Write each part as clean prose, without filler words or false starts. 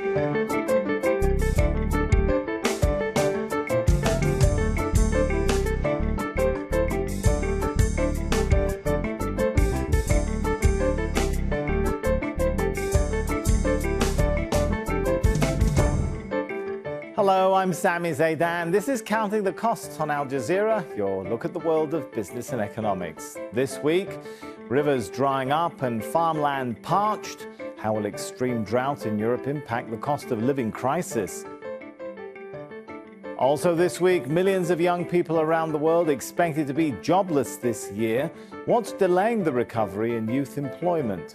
Hello, I'm Sami Zaidan. This is Counting the Costs on Al Jazeera, your look at the world of business and economics. This week, rivers drying up and farmland parched. How will extreme drought in Europe impact the cost of living crisis? Also this week, millions of young people around the world expected to be jobless this year. What's delaying the recovery in youth employment?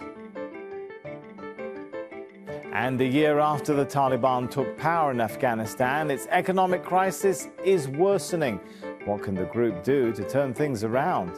And a year after the Taliban took power in Afghanistan, its economic crisis is worsening. What can the group do to turn things around?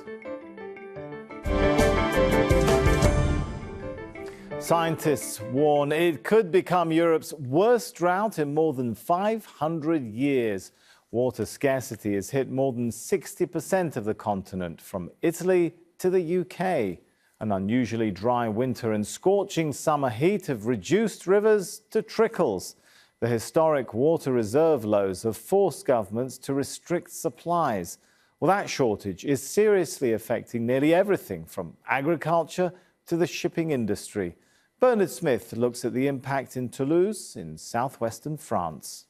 Scientists warn it could become Europe's worst drought in more than 500 years. Water scarcity has hit more than 60% of the continent, from Italy to the UK. An unusually dry winter and scorching summer heat have reduced rivers to trickles. The historic water reserve lows have forced governments to restrict supplies. Well, that shortage is seriously affecting nearly everything from agriculture to the shipping industry. Bernard Smith looks at the impact in Toulouse in southwestern France.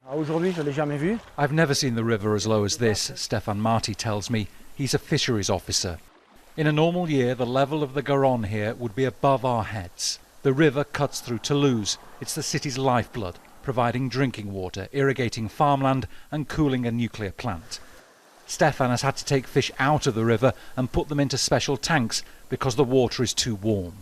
I've never seen the river as low as this, Stéphane Marty tells me. He's a fisheries officer. In a normal year, the level of the Garonne here would be above our heads. The river cuts through Toulouse. It's the city's lifeblood, providing drinking water, irrigating farmland and cooling a nuclear plant. Stéphane has had to take fish out of the river and put them into special tanks because the water is too warm.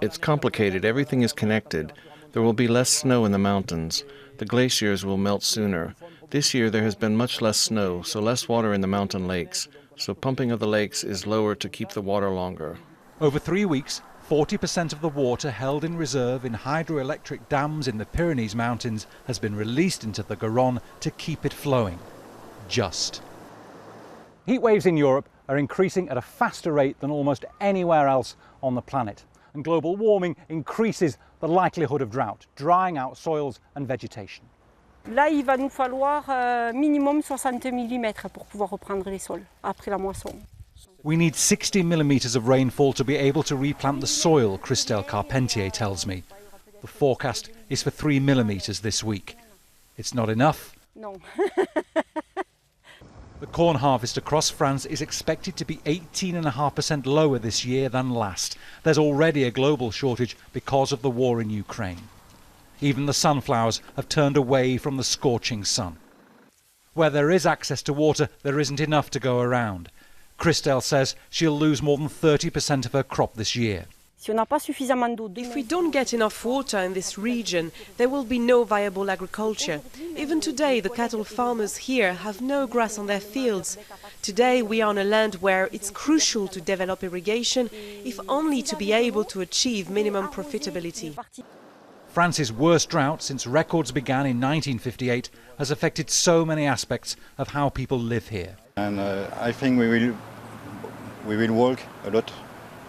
It's complicated. Everything is connected. There will be less snow in the mountains. The glaciers will melt sooner. This year there has been much less snow, so less water in the mountain lakes. So pumping of the lakes is lower to keep the water longer. Over 3 weeks, 40% of the water held in reserve in hydroelectric dams in the Pyrenees Mountains has been released into the Garonne to keep it flowing. Just. Heat waves in Europe are increasing at a faster rate than almost anywhere else on the planet. And global warming increases the likelihood of drought, drying out soils and vegetation. Là, il va nous falloir minimum 60 mm pour pouvoir reprendre les sols après la moisson. We need 60 millimetres of rainfall to be able to replant the soil, Christelle Carpentier tells me. The forecast is for 3 millimetres this week. It's not enough. No. The corn harvest across France is expected to be 18.5% lower this year than last. There's already a global shortage because of the war in Ukraine. Even the sunflowers have turned away from the scorching sun. Where there is access to water, there isn't enough to go around. Christelle says she'll lose more than 30% of her crop this year. If we don't get enough water in this region, there will be no viable agriculture. Even today, the cattle farmers here have no grass on their fields. Today, we are on a land where it's crucial to develop irrigation, if only to be able to achieve minimum profitability. France's worst drought since records began in 1958 has affected so many aspects of how people live here. And I think we will walk a lot.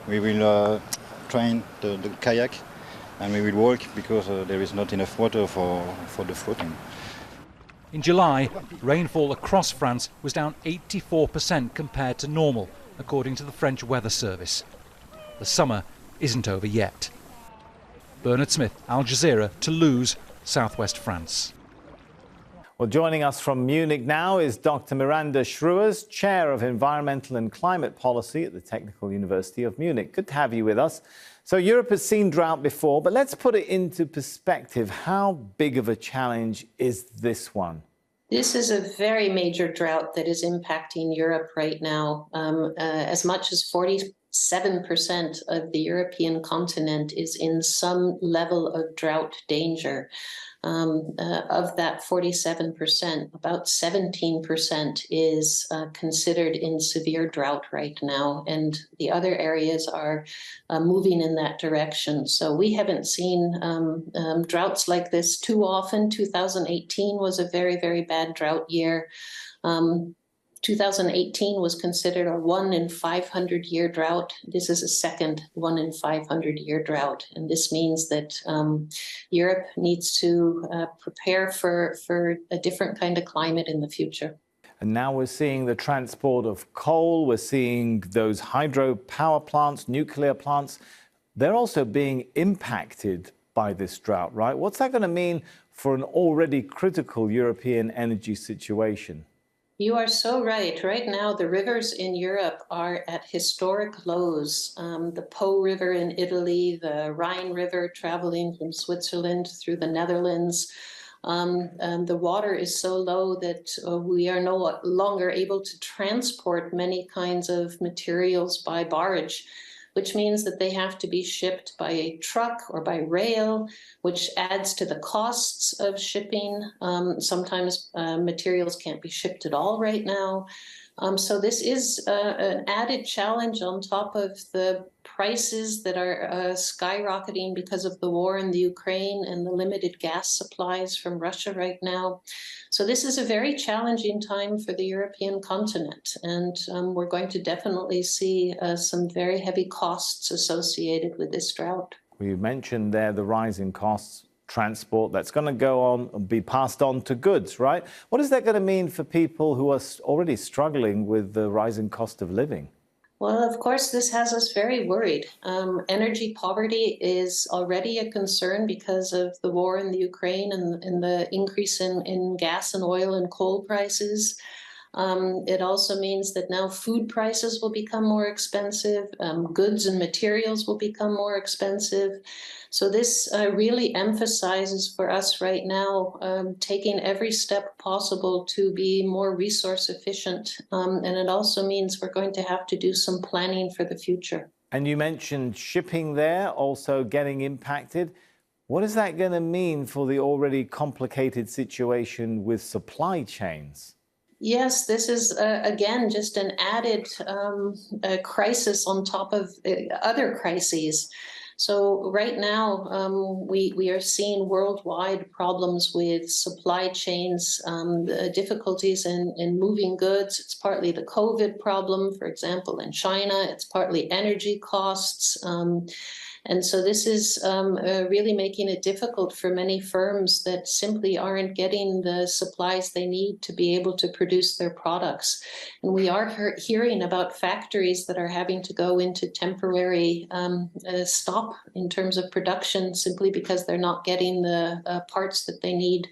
We will train the kayak, and we will walk because there is not enough water for the floating. In July, rainfall across France was down 84% compared to normal, according to the French Weather Service. The summer isn't over yet. Bernard Smith, Al Jazeera, Toulouse, southwest France. Well, joining us from Munich now is Dr. Miranda Schruers, Chair of Environmental and Climate Policy at the Technical University of Munich. Good to have you with us. So Europe has seen drought before, but let's put it into perspective. How big of a challenge is this one? This is a very major drought that is impacting Europe right now. As much as 47% of the European continent is in some level of drought danger. Of that 47%, about 17% is considered in severe drought right now, and the other areas are moving in that direction. So we haven't seen droughts like this too often. 2018 was a very, very bad drought year. 2018 was considered a 1 in 500 year drought. This is a second 1 in 500 year drought. And this means that Europe needs to prepare for a different kind of climate in the future. And now we're seeing the transport of coal, we're seeing those hydropower plants, nuclear plants. They're also being impacted by this drought, right? What's that going to mean for an already critical European energy situation? You are so right. Right now, the rivers in Europe are at historic lows. The Po River in Italy, the Rhine River traveling from Switzerland through the Netherlands. The water is so low that we are no longer able to transport many kinds of materials by barge, which means that they have to be shipped by truck or by rail, which adds to the costs of shipping. Sometimes materials can't be shipped at all right now. So this is an added challenge on top of the prices that are skyrocketing because of the war in the Ukraine and the limited gas supplies from Russia right now. So this is a very challenging time for the European continent, and we're going to definitely see some very heavy costs associated with this drought. We mentioned there the rising costs, transport, that's going to go on and be passed on to goods, right? What is that going to mean for people who are already struggling with the rising cost of living? Well, of course, this has us very worried. Energy poverty is already a concern because of the war in the Ukraine and the increase in gas and oil and coal prices. It also means that now food prices will become more expensive, goods and materials will become more expensive. So this really emphasizes for us right now taking every step possible to be more resource efficient. And it also means we're going to have to do some planning for the future. And you mentioned shipping there also getting impacted. What is that going to mean for the already complicated situation with supply chains? Yes, this is, again, just an added crisis on top of other crises. So right now, we are seeing worldwide problems with supply chains, difficulties in moving goods. It's partly the COVID problem, for example, in China. It's partly energy costs. And so this is really making it difficult for many firms that simply aren't getting the supplies they need to be able to produce their products. And we are hearing about factories that are having to go into temporary stop in terms of production simply because they're not getting the parts that they need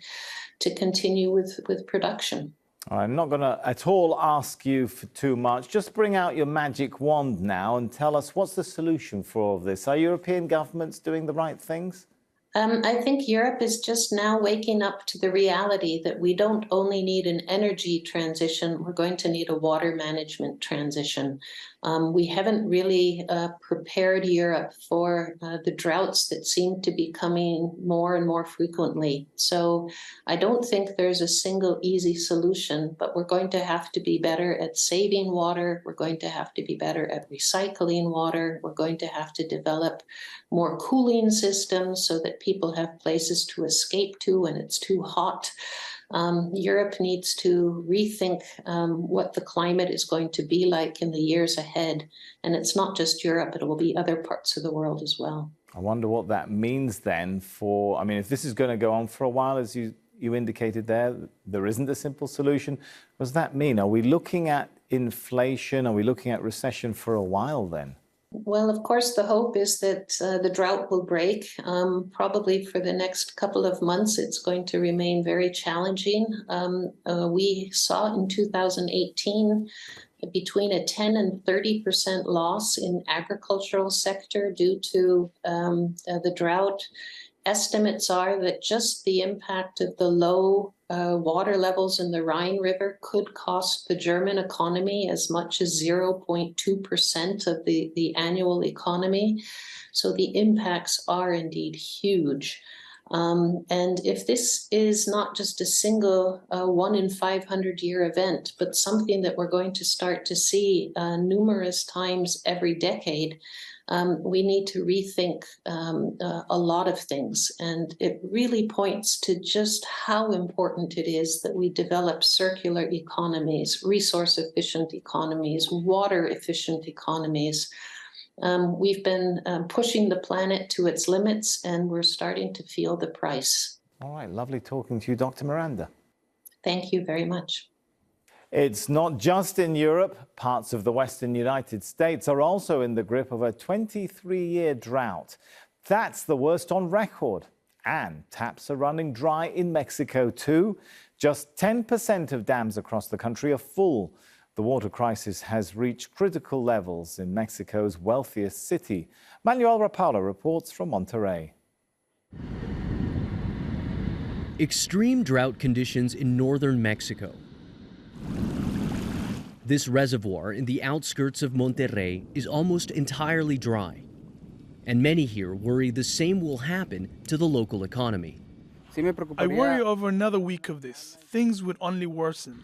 to continue with production. I'm not going to at all ask you for too much. Just bring out your magic wand now and tell us what's the solution for all of this. Are European governments doing the right things? I think Europe is just now waking up to the reality that we don't only need an energy transition, we're going to need a water management transition. We haven't really prepared Europe for the droughts that seem to be coming more and more frequently. So I don't think there's a single easy solution, but we're going to have to be better at saving water. We're going to have to be better at recycling water. We're going to have to develop more cooling systems so that people have places to escape to when it's too hot. Europe needs to rethink what the climate is going to be like in the years ahead. And it's not just Europe, it will be other parts of the world as well. I wonder what that means then for, I mean, if this is going to go on for a while, as you indicated there isn't a simple solution. What does that mean? Are we looking at inflation? Are we looking at recession for a while then? Well, of course, the hope is that the drought will break. Probably for the next couple of months, it's going to remain very challenging. We saw in 2018 between a 10 and 30% loss in agricultural sector due to the drought. Estimates are that just the impact of the low water levels in the Rhine River could cost the German economy as much as 0.2% of the annual economy. So the impacts are indeed huge. And if this is not just a single 1 in 500-year event, but something that we're going to start to see numerous times every decade, we need to rethink a lot of things. And it really points to just how important it is that we develop circular economies, resource-efficient economies, water-efficient economies. We've been pushing the planet to its limits, and we're starting to feel the price. All right, lovely talking to you, Dr. Miranda. Thank you very much. It's not just in Europe. Parts of the western United States are also in the grip of a 23-year drought. That's the worst on record. And taps are running dry in Mexico too. Just 10% of dams across the country are full. The water crisis has reached critical levels in Mexico's wealthiest city. Manuel Rapala reports from Monterrey. Extreme drought conditions in northern Mexico. This reservoir in the outskirts of Monterrey is almost entirely dry. And many here worry the same will happen to the local economy. I worry over another week of this. Things would only worsen.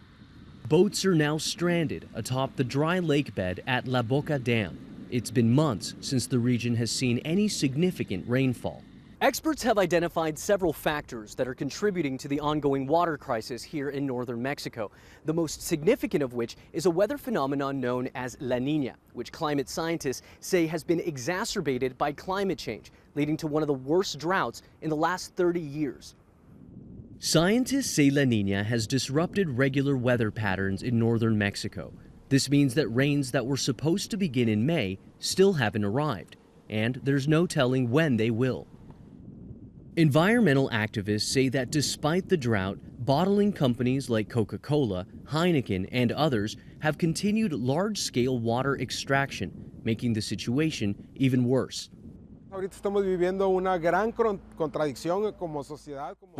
Boats are now stranded atop the dry lake bed at La Boca Dam. It's been months since the region has seen any significant rainfall. Experts have identified several factors that are contributing to the ongoing water crisis here in northern Mexico, the most significant of which is a weather phenomenon known as La Niña, which climate scientists say has been exacerbated by climate change, leading to one of the worst droughts in the last 30 years. Scientists say La Niña has disrupted regular weather patterns in northern Mexico. This means that rains that were supposed to begin in May still haven't arrived, and there's no telling when they will. Environmental activists say that despite the drought, bottling companies like Coca-Cola, Heineken, and others have continued large-scale water extraction, making the situation even worse. We're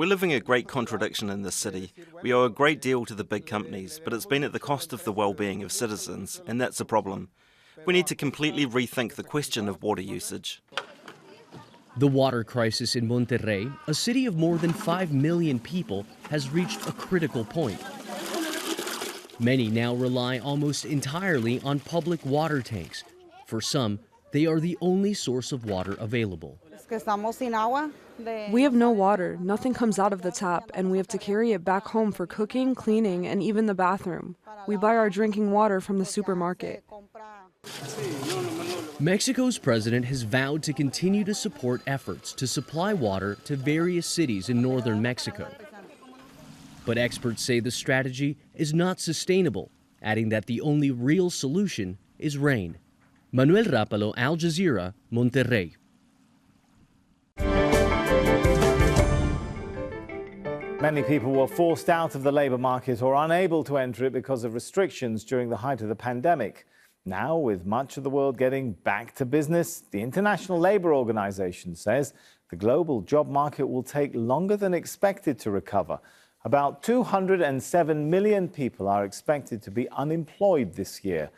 living a great contradiction in this city. We owe a great deal to the big companies, but it's been at the cost of the well-being of citizens, and that's a problem. We need to completely rethink the question of water usage. The water crisis in Monterrey, a city of more than 5 million people, has reached a critical point. Many now rely almost entirely on public water tanks. For some, they are the only source of water available. We have no water, nothing comes out of the tap, and we have to carry it back home for cooking, cleaning, and even the bathroom. We buy our drinking water from the supermarket. Mexico's president has vowed to continue to support efforts to supply water to various cities in northern Mexico. But experts say the strategy is not sustainable, adding that the only real solution is rain. Manuel Rapalo, Al Jazeera, Monterrey. Many people were forced out of the labour market or unable to enter it because of restrictions during the height of the pandemic. Now, with much of the world getting back to business, the International Labour Organization says the global job market will take longer than expected to recover. About 207 million people are expected to be unemployed this year,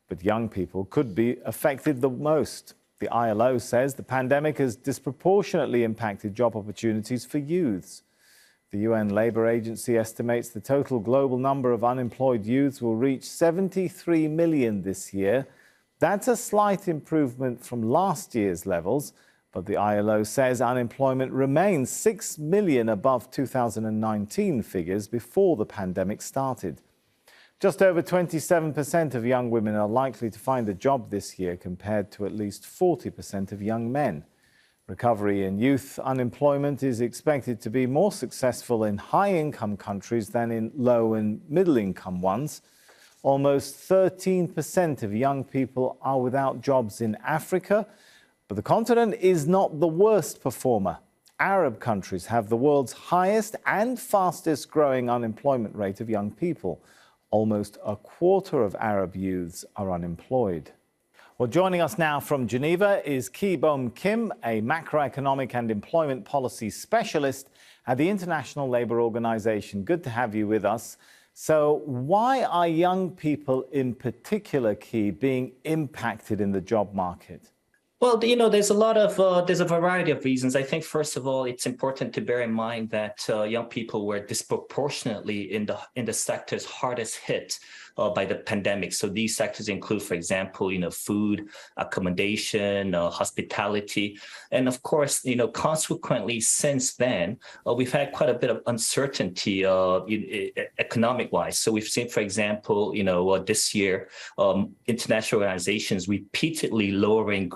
but young people could be affected the most. The ILO says the pandemic has disproportionately impacted job opportunities for youths. The UN Labour Agency estimates the total global number of unemployed youths will reach 73 million this year. That's a slight improvement from last year's levels, but the ILO says unemployment remains 6 million above 2019 figures before the pandemic started. Just over 27% of young women are likely to find a job this year, compared to at least 40% of young men. Recovery in youth unemployment is expected to be more successful in high-income countries than in low- and middle-income ones. Almost 13% of young people are without jobs in Africa, but the continent is not the worst performer. Arab countries have the world's highest and fastest growing unemployment rate of young people. Almost a quarter of Arab youths are unemployed. Well, joining us now from Geneva is Ki-Bom Kim, a macroeconomic and employment policy specialist at the International Labour Organization. Good to have you with us. So why are young people in particular, Ki, being impacted in the job market? Well, there's a variety of reasons. I think, first of all, it's important to bear in mind that young people were disproportionately in the sectors hardest hit by the pandemic. So these sectors include, for example, food, accommodation, hospitality. And of course, consequently, since then, we've had quite a bit of uncertainty economic-wise. So we've seen, for example, this year, international organizations repeatedly lowering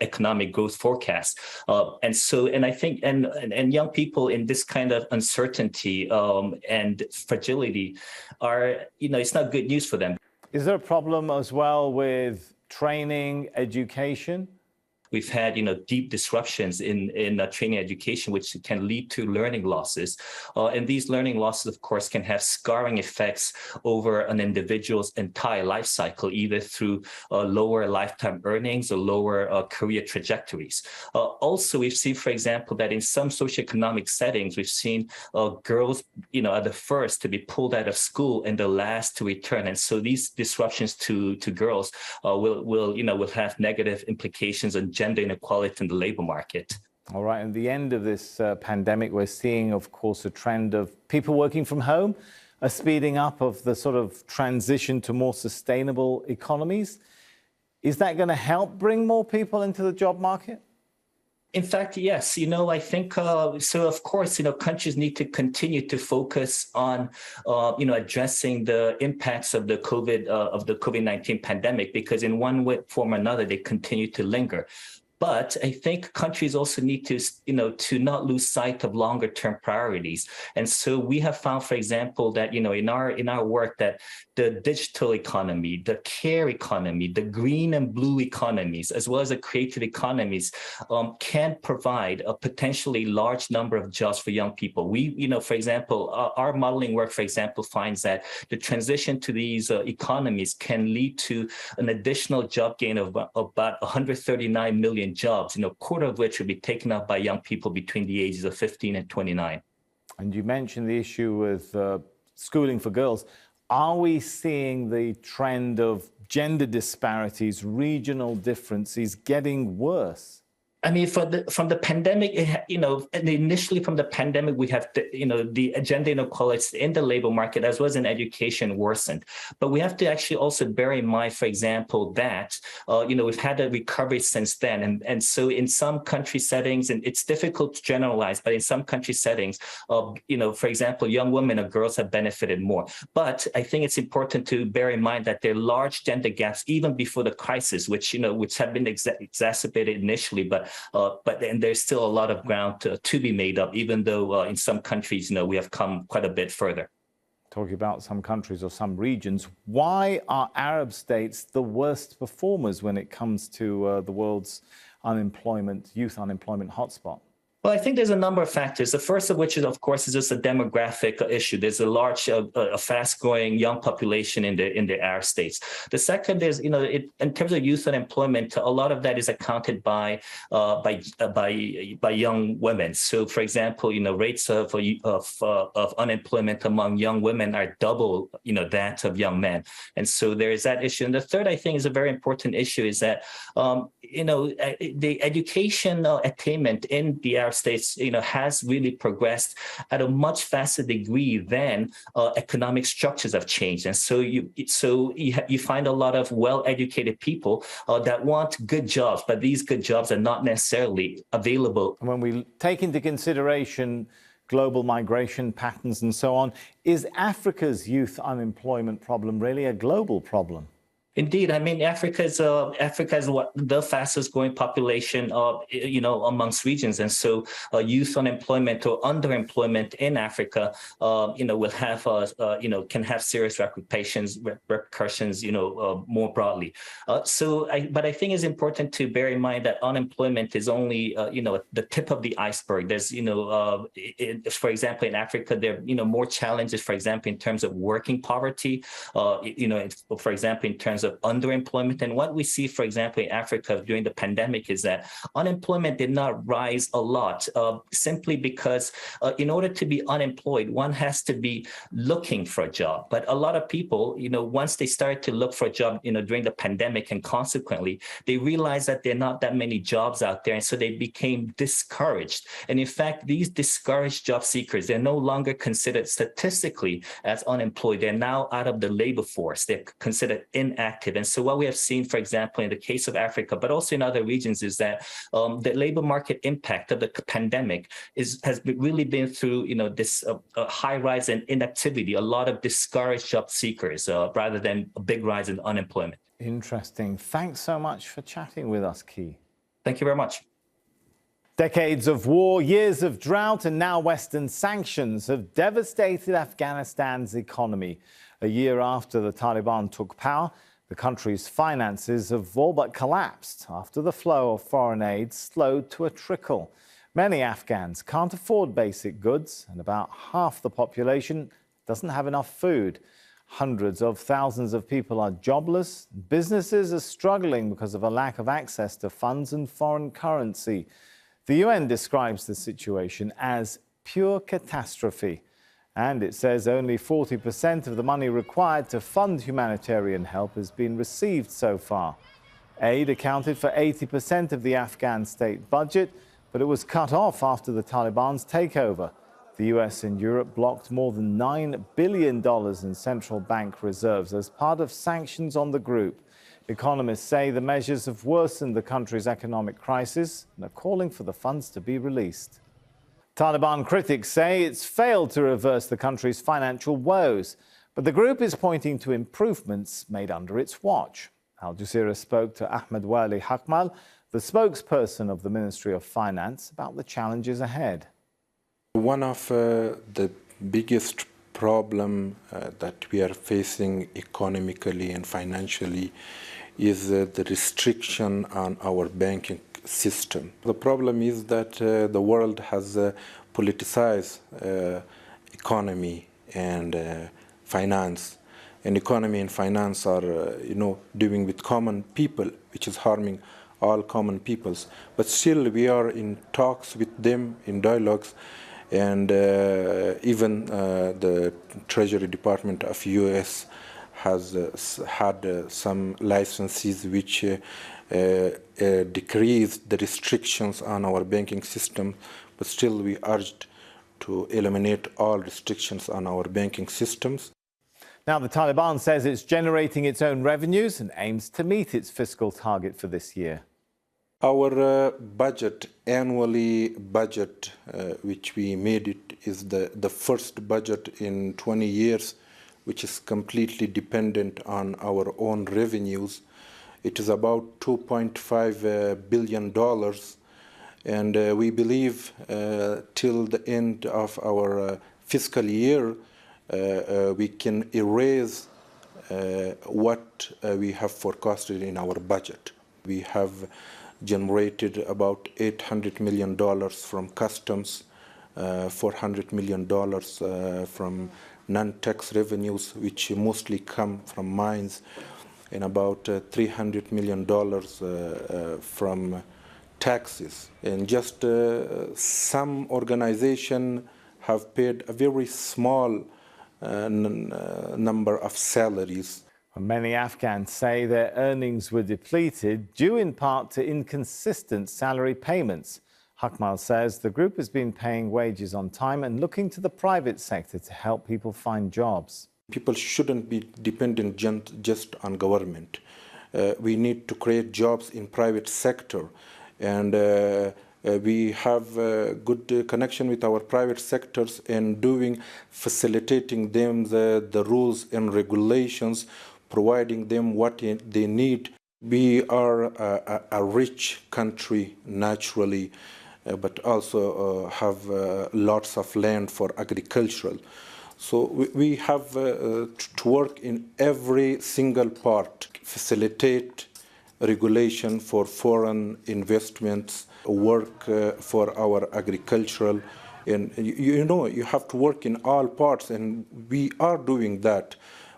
economic growth forecasts. And I think, and young people in this kind of uncertainty and fragility are, it's not good news for them. Is there a problem as well with training, education? We've had, deep disruptions in training education, which can lead to learning losses. And these learning losses, of course, can have scarring effects over an individual's entire life cycle, either through lower lifetime earnings or lower career trajectories. Also, we've seen, for example, that in some socioeconomic settings, we've seen girls, are the first to be pulled out of school and the last to return. And so these disruptions to girls will have negative implications on gender inequality in the labor market. All right, at the end of this pandemic, we're seeing, of course, a trend of people working from home, a speeding up of the sort of transition to more sustainable economies. Is that going to help bring more people into the job market? In fact, yes. I think so. Of course, countries need to continue to focus on, addressing the impacts of the COVID-19 pandemic, because in one way, form or another, they continue to linger. But I think countries also need to, to not lose sight of longer term priorities. And so we have found, for example, that, in our work, that the digital economy, the care economy, the green and blue economies, as well as the creative economies, can provide a potentially large number of jobs for young people. We, for example, our modeling work, for example, finds that the transition to these economies can lead to an additional job gain of about 139 million jobs, a quarter of which will be taken up by young people between the ages of 15 and 29. And you mentioned the issue with schooling for girls. Are we seeing the trend of gender disparities, regional differences getting worse? I mean, from the pandemic, initially from the pandemic, we have the gender inequalities in the labor market as well as in education worsened. But we have to actually also bear in mind, for example, that we've had a recovery since then, and so in some country settings, and it's difficult to generalize, but in some country settings, for example, young women or girls have benefited more. But I think it's important to bear in mind that there are large gender gaps even before the crisis, which have been exacerbated initially, but then there's still a lot of ground to be made up, even though in some countries, we have come quite a bit further. Talking about some countries or some regions, why are Arab states the worst performers when it comes to the world's youth unemployment hotspot? Well, I think there's a number of factors. The first of which is, of course, is just a demographic issue. There's a large, a fast-growing young population in the Arab states. The second is, in terms of youth unemployment, a lot of that is accounted by young women. So, for example, rates of unemployment among young women are double, that of young men. And so there is that issue. And the third, I think, is a very important issue is that, the education attainment in the Arab states, has really progressed at a much faster degree than economic structures have changed. And so you find a lot of well-educated people that want good jobs, but these good jobs are not necessarily available. And when we take into consideration global migration patterns and so on, is Africa's youth unemployment problem really a global problem? Indeed, I mean, Africa is the fastest growing population, amongst regions, and so youth unemployment or underemployment in Africa, will have, can have serious repercussions, more broadly. But I think it's important to bear in mind that unemployment is only, the tip of the iceberg. There's, for example, in Africa, there are, more challenges, for example, in terms of working poverty, for example, in terms of of underemployment. And what we see, for example, in Africa during the pandemic is that unemployment did not rise a lot, simply because in order to be unemployed, one has to be looking for a job. But a lot of people, once they started to look for a job, during the pandemic, and consequently, they realized that there are not that many jobs out there. And so they became discouraged. And in fact, these discouraged job seekers, they're no longer considered statistically as unemployed. They're now out of the labor force. They're considered inactive. And so what we have seen, for example, in the case of Africa, but also in other regions, is that the labor market impact of the pandemic has really been through, this high rise in inactivity, a lot of discouraged job seekers, rather than a big rise in unemployment. Interesting. Thanks so much for chatting with us, Key. Thank you very much. Decades of war, years of drought, and now Western sanctions have devastated Afghanistan's economy. A year after the Taliban took power, the country's finances have all but collapsed after the flow of foreign aid slowed to a trickle. Many Afghans can't afford basic goods, and about half the population doesn't have enough food. Hundreds of thousands of people are jobless. Businesses are struggling because of a lack of access to funds and foreign currency. The UN describes the situation as pure catastrophe, and it says only 40% of the money required to fund humanitarian help has been received so far. Aid accounted for 80% of the Afghan state budget, but it was cut off after the Taliban's takeover. The US and Europe blocked more than $9 billion in central bank reserves as part of sanctions on the group. Economists say the measures have worsened the country's economic crisis and are calling for the funds to be released. Taliban critics say it's failed to reverse the country's financial woes, but the group is pointing to improvements made under its watch. Al Jazeera spoke to Ahmed Wali Hakmal, the spokesperson of the Ministry of Finance, about the challenges ahead. One of the biggest problem that we are facing economically and financially is the restriction on our banking system. The problem is that the world has politicized economy and finance. And economy and finance are, dealing with common people, which is harming all common peoples. But still, we are in talks with them, in dialogues, and even the Treasury Department of US has had some licenses which decreased the restrictions on our banking system, but still we urged to eliminate all restrictions on our banking systems. Now, the Taliban says it's generating its own revenues and aims to meet its fiscal target for this year. Our annually budget, which we made it, is the first budget in 20 years, which is completely dependent on our own revenues. It is about $2.5 billion, and we believe till the end of our fiscal year, we can erase what we have forecasted in our budget. We have generated about $800 million from customs, $400 million from non-tax revenues, which mostly come from mines, and about $300 million from taxes. And just some organizations have paid a very small number of salaries. Many Afghans say their earnings were depleted due in part to inconsistent salary payments. Hakmal says the group has been paying wages on time and looking to the private sector to help people find jobs. People shouldn't be dependent just on government. We need to create jobs in private sector, and we have a good connection with our private sectors and facilitating them the rules and regulations, providing them what they need. We are a rich country naturally, but also have lots of land for agricultural. So we have to work in every single part, facilitate regulation for foreign investments, work for our agricultural, and you have to work in all parts, and we are doing that.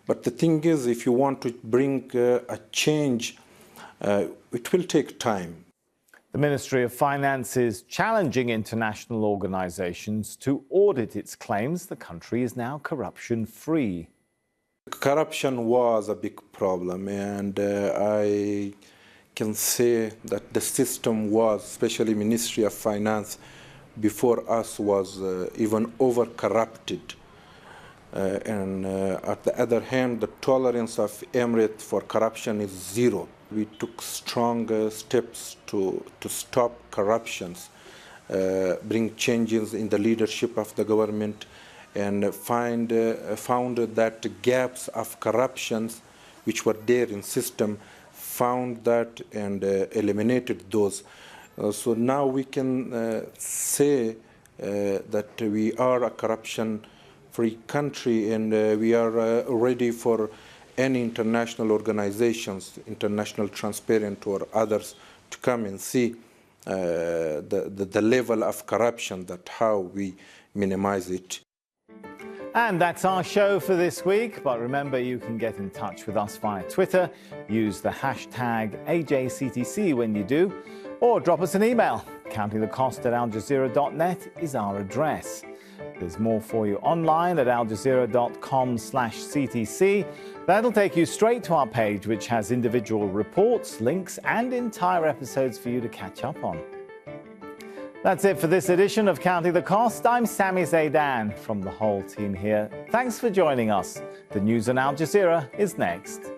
But the thing is, if you want to bring a change, it will take time. The Ministry of Finance is challenging international organizations to audit its claims the country is now corruption-free. Corruption was a big problem, and I can say that the system was, especially Ministry of Finance, before us was even over-corrupted. And at the other hand, the tolerance of Emirates for corruption is zero. We took strong steps to stop corruptions, bring changes in the leadership of the government, and found that gaps of corruptions which were there in system, found that and eliminated those. So now we can say that we are a corruption-free country, and we are ready for any international organizations, international transparent or others, to come and see the level of corruption, that how we minimize it. And that's our show for this week. But remember, you can get in touch with us via Twitter. Use the hashtag AJCTC when you do, or drop us an email. countingthecost@aljazeera.net is our address. There's more for you online at aljazeera.com/CTC. That'll take you straight to our page, which has individual reports, links, and entire episodes for you to catch up on. That's it for this edition of Counting the Cost. I'm Sami Zaidan from the whole team here. Thanks for joining us. The news on Al Jazeera is next.